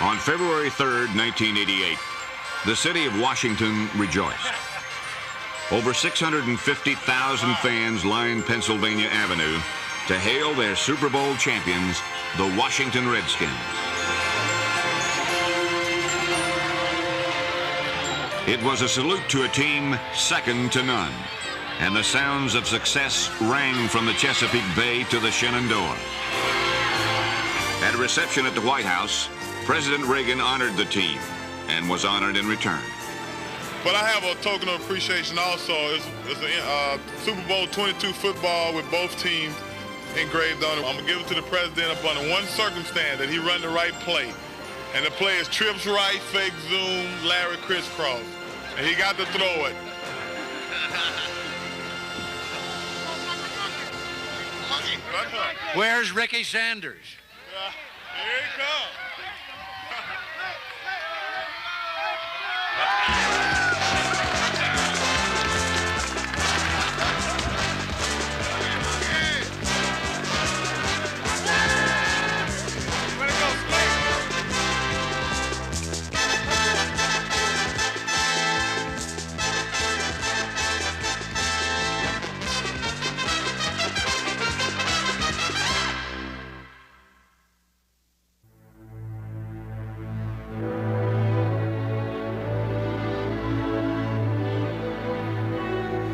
On February 3rd, 1988, the city of Washington rejoiced. Over 650,000 fans lined Pennsylvania Avenue to hail their Super Bowl champions, the Washington Redskins. It was a salute to a team second to none, and the sounds of success rang from the Chesapeake Bay to the Shenandoah. At a reception at the White House, President Reagan honored the team and was honored in return. But I have a token of appreciation also. It's a Super Bowl 22 football with both teams engraved on it. I'm going to give it to the president upon one circumstance, that he run the right play. And the play is trips right, fake zoom, Larry crisscross. And he got to throw it. Where's Ricky Sanders? Here he comes.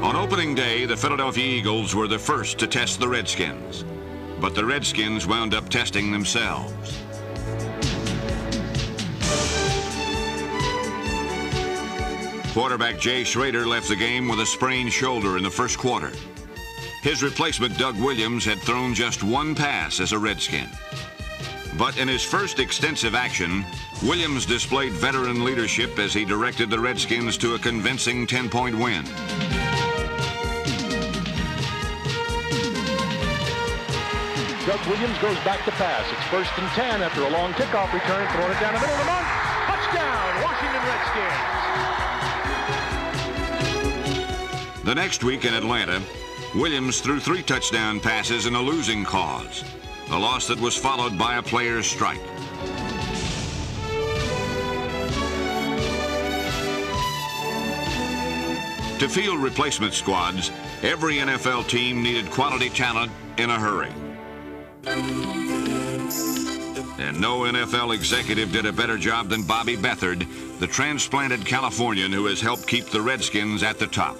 On opening day, the Philadelphia Eagles were the first to test the Redskins, but the Redskins wound up testing themselves. Quarterback Jay Schrader left the game with a sprained shoulder in the first quarter. His replacement, Doug Williams, had thrown just one pass as a Redskin. But in his first extensive action, Williams displayed veteran leadership as he directed the Redskins to a convincing 10-point win. Doug Williams goes back to pass. It's 1st and 10 after a long kickoff return, throwing it down the middle of the month. Touchdown, Washington Redskins. The next week in Atlanta, Williams threw 3 touchdown passes in a losing cause, a loss that was followed by a player's strike. To field replacement squads, every NFL team needed quality talent in a hurry. And no NFL executive did a better job than Bobby Beathard, the transplanted Californian who has helped keep the Redskins at the top.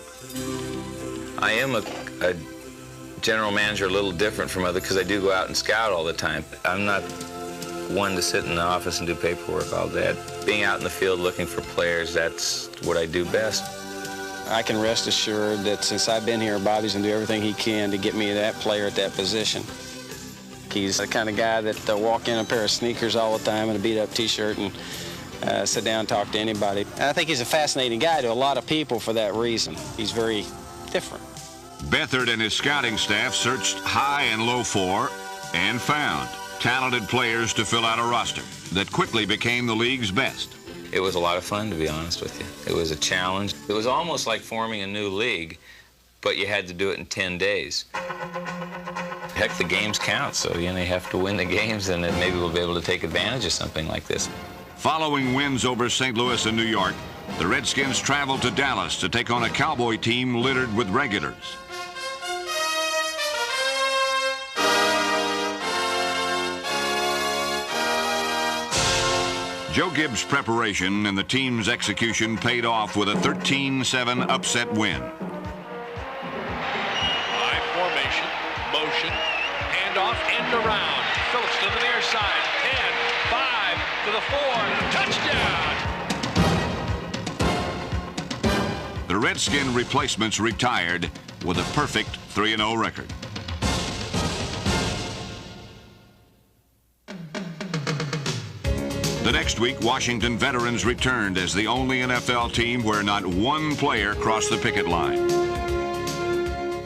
I am a general manager a little different from others because I do go out and scout all the time. I'm not one to sit in the office and do paperwork all day. Being out in the field looking for players, that's what I do best. I can rest assured that since I've been here, Bobby's going to do everything he can to get me that player at that position. He's the kind of guy that walk in a pair of sneakers all the time and a beat-up T-shirt and sit down and talk to anybody. And I think he's a fascinating guy to a lot of people for that reason. He's very different. Beathard and his scouting staff searched high and low for and found talented players to fill out a roster that quickly became the league's best. It was a lot of fun, to be honest with you. It was a challenge. It was almost like forming a new league, but you had to do it in 10 days. Heck, the games count, so you have to win the games, and then maybe we'll be able to take advantage of something like this. Following wins over St. Louis and New York, the Redskins traveled to Dallas to take on a Cowboy team littered with regulars. Joe Gibbs' preparation and the team's execution paid off with a 13-7 upset win. High formation, motion, handoff, end around. Phillips to the near side, 10, 5 to the 4, touchdown! The Redskin replacements retired with a perfect 3-0 record. The next week, Washington veterans returned as the only NFL team where not one player crossed the picket line.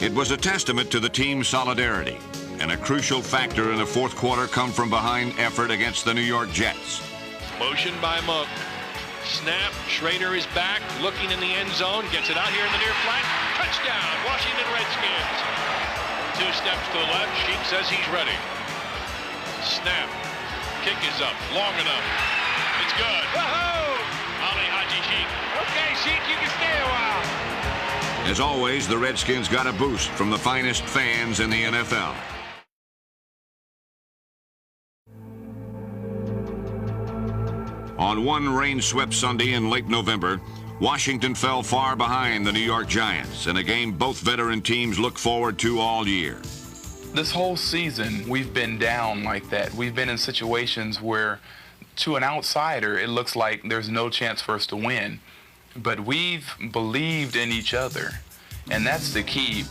It was a testament to the team's solidarity and a crucial factor in the fourth quarter come-from-behind effort against the New York Jets. Motion by Monk. Snap. Schrader is back, looking in the end zone, gets it out here in the near flat. Touchdown, Washington Redskins. 2 steps to the left. Sheep says he's ready. Snap. Kick is up, long enough. It's good. Whoa! Ali Haji Sheik. Okay, Sheik, you can stay a while. As always, the Redskins got a boost from the finest fans in the NFL. On one rain-swept Sunday in late November, Washington fell far behind the New York Giants in a game both veteran teams look forward to all year. This whole season, we've been down like that. We've been in situations where, to an outsider, it looks like there's no chance for us to win. But we've believed in each other, and that's the key.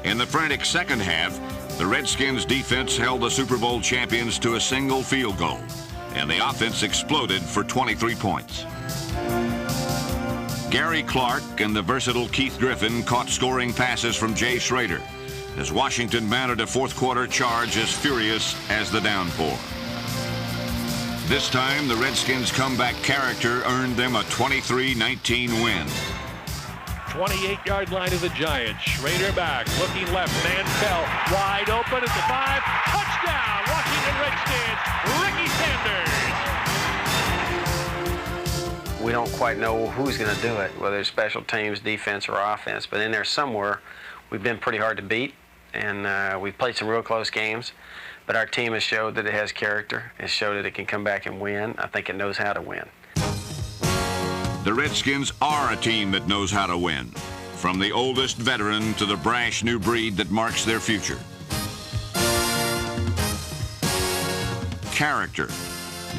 In the frantic second half, the Redskins defense held the Super Bowl champions to a single field goal, and the offense exploded for 23 points. Gary Clark and the versatile Keith Griffin caught scoring passes from Jay Schroeder as Washington mounted a fourth-quarter charge as furious as the downpour. This time, the Redskins' comeback character earned them a 23-19 win. 28-yard line of the Giants. Schrader back, looking left. Mantel wide open at the 5. Touchdown, Washington Redskins. Ricky Sanders. We don't quite know who's going to do it, whether it's special teams, defense, or offense. But in there somewhere, we've been pretty hard to beat, and we've played some real close games. But our team has showed that it has character. It showed that it can come back and win. I think it knows how to win. The Redskins are a team that knows how to win, from the oldest veteran to the brash new breed that marks their future. Character,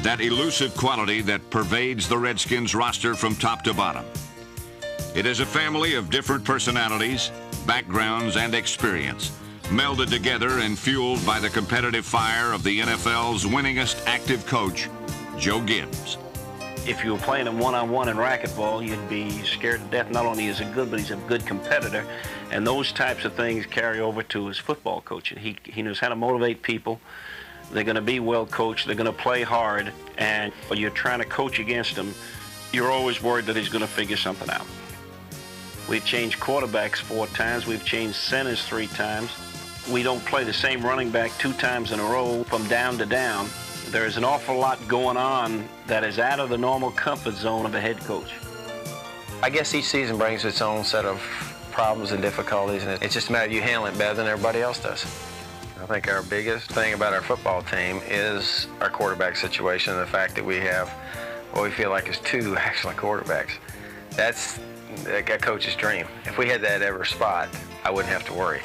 that elusive quality that pervades the Redskins roster from top to bottom. It is a family of different personalities, backgrounds, and experience, melded together and fueled by the competitive fire of the NFL's winningest active coach, Joe Gibbs. If you were playing him one-on-one in racquetball, you'd be scared to death. Not only is he good, but he's a good competitor. And those types of things carry over to his football coaching. He knows how to motivate people. They're going to be well coached. They're going to play hard. And when you're trying to coach against him, you're always worried that he's going to figure something out. We've changed quarterbacks 4 times. We've changed centers 3 times. We don't play the same running back 2 times in a row from down to down. There's an awful lot going on that is out of the normal comfort zone of a head coach. I guess each season brings its own set of problems and difficulties, and it's just a matter of you handling it better than everybody else does. I think our biggest thing about our football team is our quarterback situation, and the fact that we have what we feel like is 2 excellent quarterbacks. That's a coach's dream. If we had that at every spot, I wouldn't have to worry.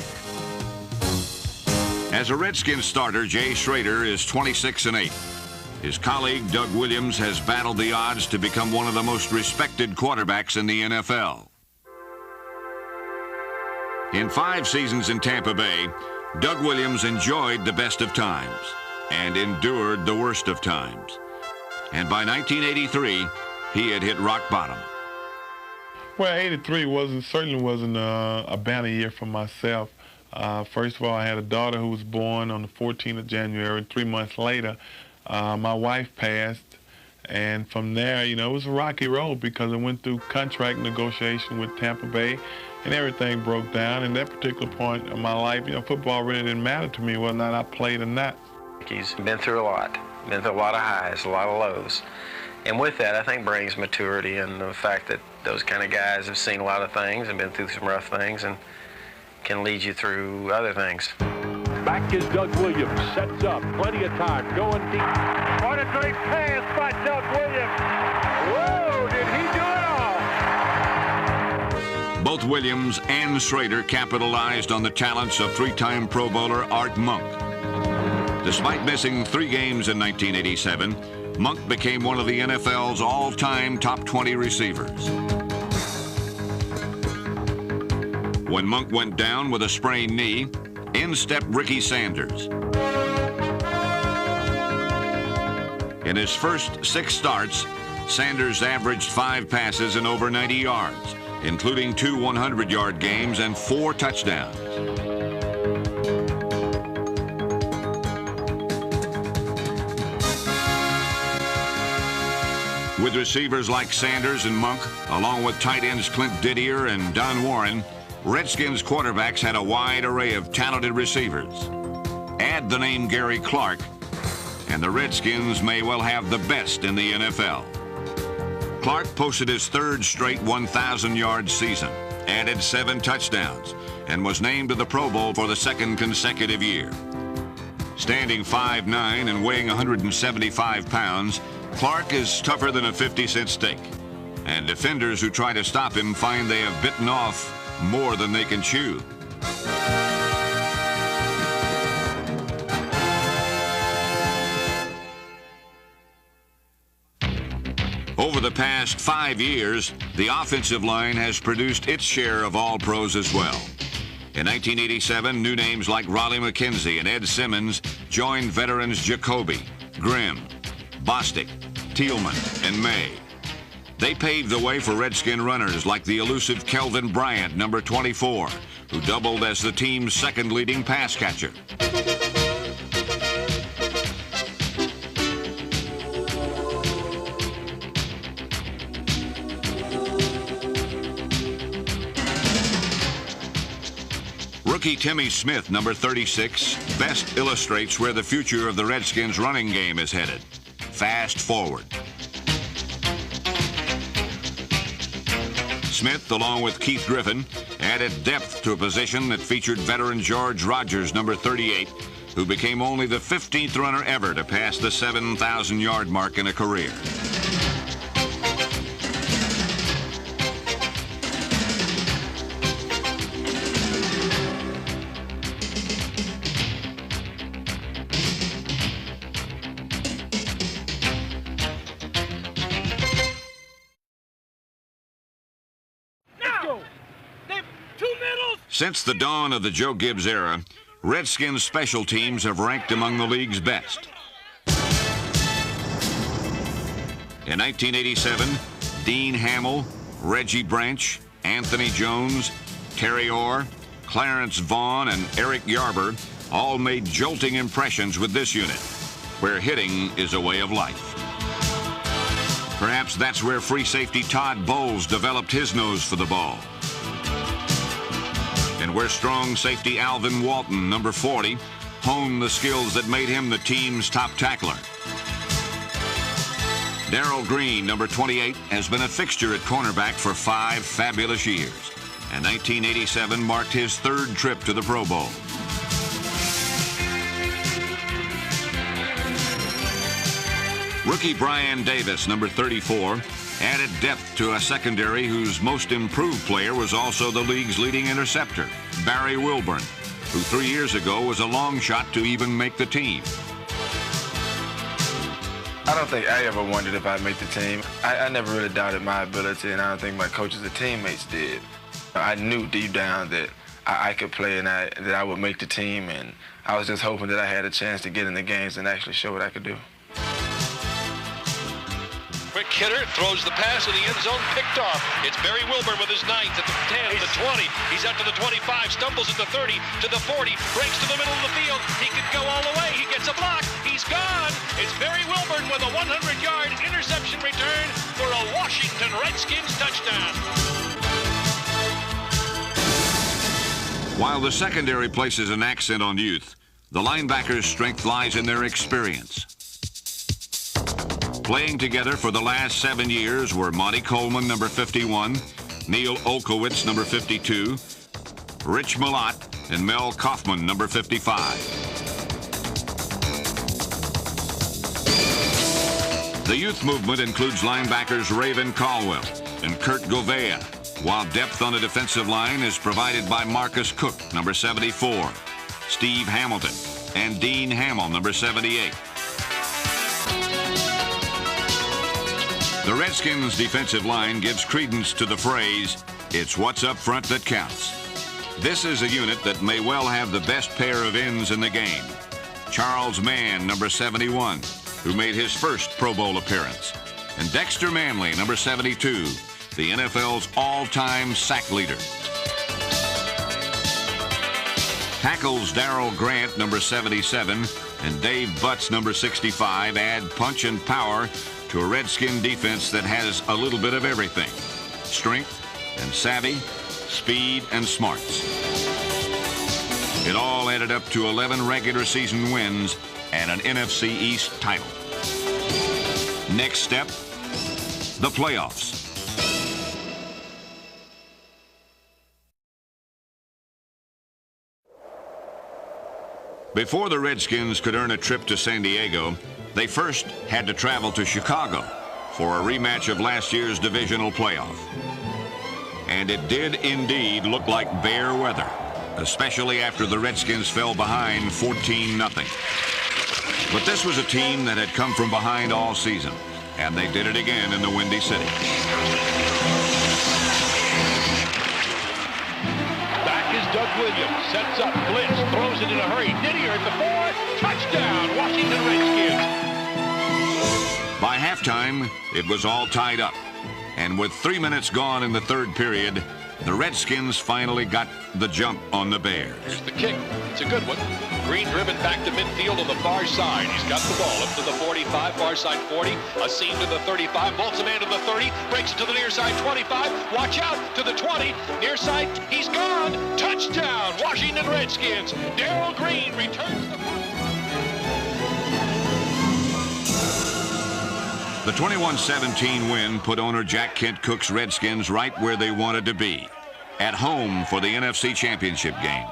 As a Redskins starter, Jay Schroeder is 26-8. His colleague, Doug Williams, has battled the odds to become one of the most respected quarterbacks in the NFL. In 5 seasons in Tampa Bay, Doug Williams enjoyed the best of times and endured the worst of times. And by 1983, he had hit rock bottom. Well, 83 certainly wasn't a banner year for myself. First of all, I had a daughter who was born on the 14th of January. 3 months later, my wife passed. And from there, it was a rocky road because I went through contract negotiation with Tampa Bay, and everything broke down. And that particular point in my life, football really didn't matter to me whether or not I played or not. He's been through a lot of highs, a lot of lows. And with that, I think brings maturity and the fact that those kind of guys have seen a lot of things and been through some rough things and can lead you through other things. Back is Doug Williams. Sets up. Plenty of time. Going deep. What a great pass by Doug Williams. Whoa, did he do it all? Both Williams and Schrader capitalized on the talents of 3-time Pro Bowler Art Monk. Despite missing 3 games in 1987, Monk became one of the NFL's all-time top 20 receivers. When Monk went down with a sprained knee, in stepped Ricky Sanders. In his first 6 starts, Sanders averaged 5 passes and over 90 yards, including 2 100-yard games and 4 touchdowns. With receivers like Sanders and Monk, along with tight ends Clint Didier and Don Warren, Redskins quarterbacks had a wide array of talented receivers. Add the name Gary Clark, and the Redskins may well have the best in the NFL. Clark posted his third straight 1,000-yard season, added 7 touchdowns, and was named to the Pro Bowl for the second consecutive year. Standing 5'9" and weighing 175 pounds, Clark is tougher than a 50-cent steak, and defenders who try to stop him find they have bitten off more than they can chew. Over the past 5 years, the offensive line has produced its share of All-Pros as well. In 1987, new names like Raleigh McKenzie and Ed Simmons joined veterans Jacoby, Grimm, Bostic, Thielman, and May. They paved the way for Redskin runners like the elusive Kelvin Bryant, number 24, who doubled as the team's second leading pass catcher. Rookie Timmy Smith, number 36, best illustrates where the future of the Redskins running game is headed. Fast forward. Smith, along with Keith Griffin, added depth to a position that featured veteran George Rogers, number 38, who became only the 15th runner ever to pass the 7,000-yard mark in a career. Since the dawn of the Joe Gibbs era, Redskins special teams have ranked among the league's best. In 1987, Dean Hamill, Reggie Branch, Anthony Jones, Terry Orr, Clarence Vaughn, and Eric Yarber all made jolting impressions with this unit, where hitting is a way of life. Perhaps that's where free safety Todd Bowles developed his nose for the ball, and where strong safety Alvin Walton, number 40, honed the skills that made him the team's top tackler. Darrell Green, number 28, has been a fixture at cornerback for 5 fabulous years, and 1987 marked his 3rd trip to the Pro Bowl. Rookie Brian Davis, number 34, added depth to a secondary whose most improved player was also the league's leading interceptor, Barry Wilburn, who 3 years ago was a long shot to even make the team. I don't think I ever wondered if I'd make the team. I never really doubted my ability, and I don't think my coaches or teammates did. I knew deep down that I could play and that I would make the team, and I was just hoping that I had a chance to get in the games and actually show what I could do. Quick hitter, throws the pass in the end zone, picked off. It's Barry Wilburn with his 9th at the 10, the 20. He's out to the 25, stumbles at the 30, to the 40, breaks to the middle of the field. He could go all the way. He gets a block. He's gone. It's Barry Wilburn with a 100-yard interception return for a Washington Redskins touchdown. While the secondary places an accent on youth, the linebackers' strength lies in their experience. Playing together for the last 7 years were Monty Coleman, number 51, Neil Olkowitz, number 52, Rich Malott, and Mel Kaufman, number 55. The youth movement includes linebackers Raven Caldwell and Kurt Govea, while depth on the defensive line is provided by Marcus Cook, number 74, Steve Hamilton, and Dean Hamill, number 78. The Redskins' defensive line gives credence to the phrase, "It's what's up front that counts." This is a unit that may well have the best pair of ends in the game. Charles Mann, number 71, who made his first Pro Bowl appearance, and Dexter Manley, number 72, the NFL's all-time sack leader. Tackles Darrell Grant, number 77, and Dave Butts, number 65, add punch and power to a Redskin defense that has a little bit of everything: strength and savvy, speed and smarts. It all added up to 11 regular season wins and an NFC East title. Next step, the playoffs. Before the Redskins could earn a trip to San Diego, they first had to travel to Chicago for a rematch of last year's divisional playoff. And it did indeed look like bare weather, especially after the Redskins fell behind 14-0. But this was a team that had come from behind all season, and they did it again in the Windy City. Back is Doug Williams, sets up, blitz, throws it in a hurry. Didier at the 4, touchdown, Washington Redskins. By halftime, it was all tied up. And with 3 minutes gone in the third period, the Redskins finally got the jump on the Bears. Here's the kick. It's a good one. Green driven back to midfield on the far side. He's got the ball up to the 45, far side 40, a seam to the 35, bolts a man to the 30, breaks it to the near side 25, watch out to the 20, near side, he's gone, touchdown, Washington Redskins. Darrell Green returns the ball. The 21-17 win put owner Jack Kent Cooke's Redskins right where they wanted to be, at home for the NFC Championship game.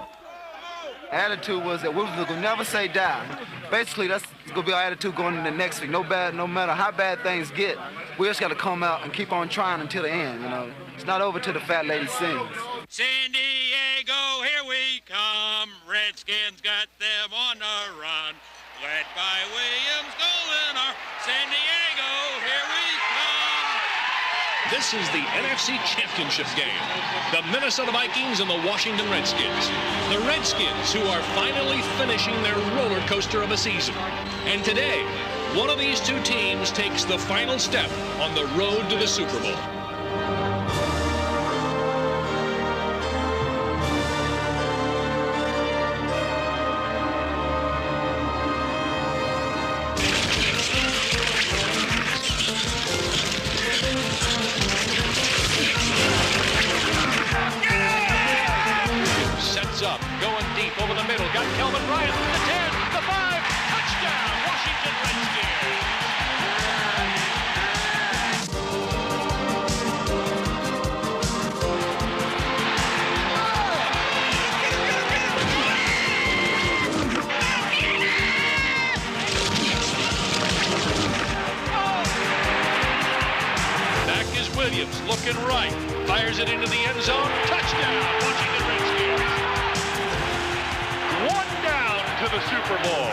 Attitude was that we was going to never say die. Basically, that's going to be our attitude going into next week. No matter how bad things get, we just got to come out and keep on trying until the end, you know. It's not over till the fat lady sings. San Diego, here we come. Redskins got them on the run. Led by Williams, going our San Diego, here we come. This is the NFC Championship game. The Minnesota Vikings and the Washington Redskins. The Redskins, who are finally finishing their roller coaster of a season. And today, one of these two teams takes the final step on the road to the Super Bowl. Up, going deep over the middle, got Kelvin Bryant, the 10, the 5, touchdown, Washington Redskins. Back is Williams, looking right, fires it into the end zone, touchdown, Washington Redskins. To the Super Bowl.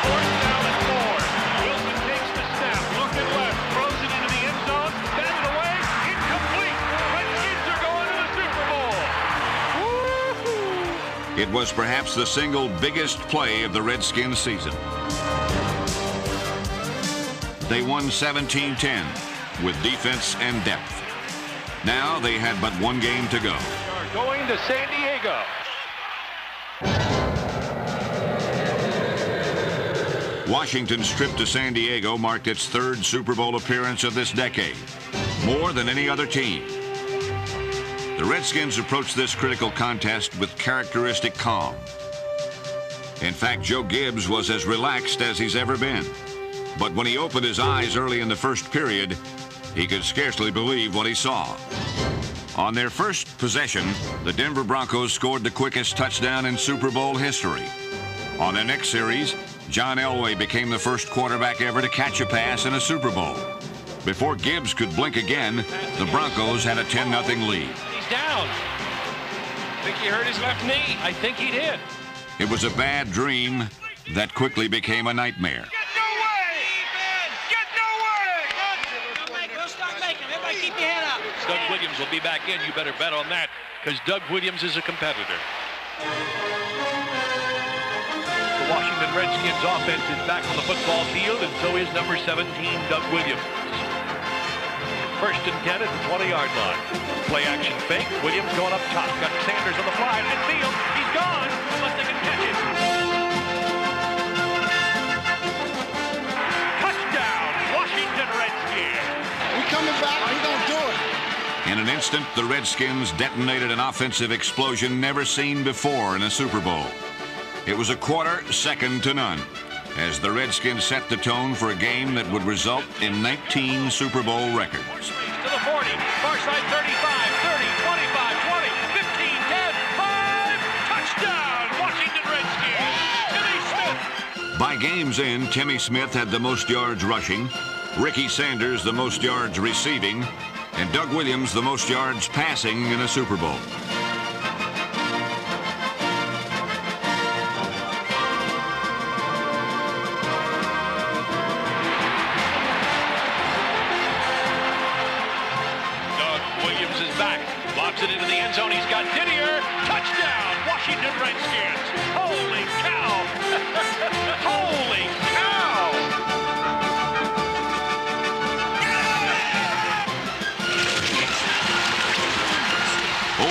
Fourth down and 4. Wilson takes the snap, looking left, throws it into the end zone, batted away, incomplete. Redskins are going to the Super Bowl. Woo-hoo. It was perhaps the single biggest play of the Redskins season. They won 17-10 with defense and depth. Now they had but one game to go. Going to San Diego. Washington's trip to San Diego marked its third Super Bowl appearance of this decade, more than any other team. The Redskins approached this critical contest with characteristic calm. In fact, Joe Gibbs was as relaxed as he's ever been. But when he opened his eyes early in the first period, he could scarcely believe what he saw. On their first possession, the Denver Broncos scored the quickest touchdown in Super Bowl history. On the next series, John Elway became the first quarterback ever to catch a pass in a Super Bowl. Before Gibbs could blink again, the Broncos had a 10-0 lead. He's down. Think he hurt his left knee? I think he did. It was a bad dream that quickly became a nightmare. Doug Williams will be back in. You better bet on that, because Doug Williams is a competitor. The Washington Redskins offense is back on the football field, and so is number 17, Doug Williams. First and 10 at the 20-yard line. Play action fake. Williams going up top. Got Sanders on the fly. Midfield. He's gone, unless they can catch it. Touchdown, Washington Redskins. We coming back. He gonna do it. In an an instant, the Redskins detonated an offensive explosion never seen before in a Super Bowl. It was a quarter second to none, as the Redskins set the tone for a game that would result in 19 Super Bowl records. To the 40, far side 35, 30, 25, 20, 15, 10, 5, touchdown, Washington Redskins, Timmy Smith. By game's end, Timmy Smith had the most yards rushing, Ricky Sanders the most yards receiving, and Doug Williams the most yards passing in a Super Bowl. Lobs it into the end zone. He's got Didier. Touchdown, Washington Redskins. Holy cow. Holy cow.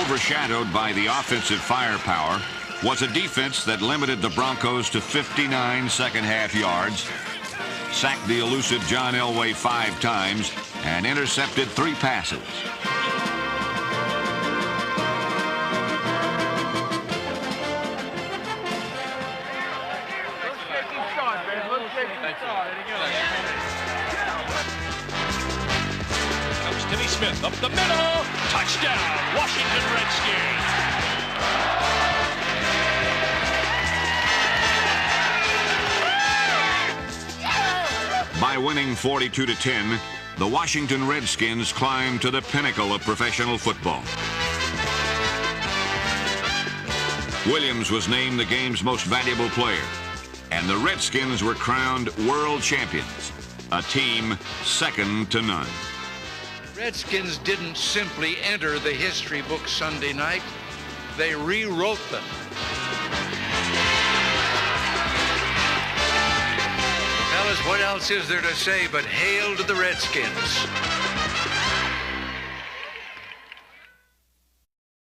Overshadowed by the offensive firepower was a defense that limited the Broncos to 59 second-half yards, sacked the elusive John Elway 5 times, and intercepted 3 passes. Comes Timmy Smith up the middle. Touchdown, Washington Redskins. By winning 42-10, the Washington Redskins climbed to the pinnacle of professional football. Williams was named the game's most valuable player, and the Redskins were crowned world champions, a team second to none. Redskins didn't simply enter the history books Sunday night, they rewrote them. Fellas, what else is there to say but hail to the Redskins?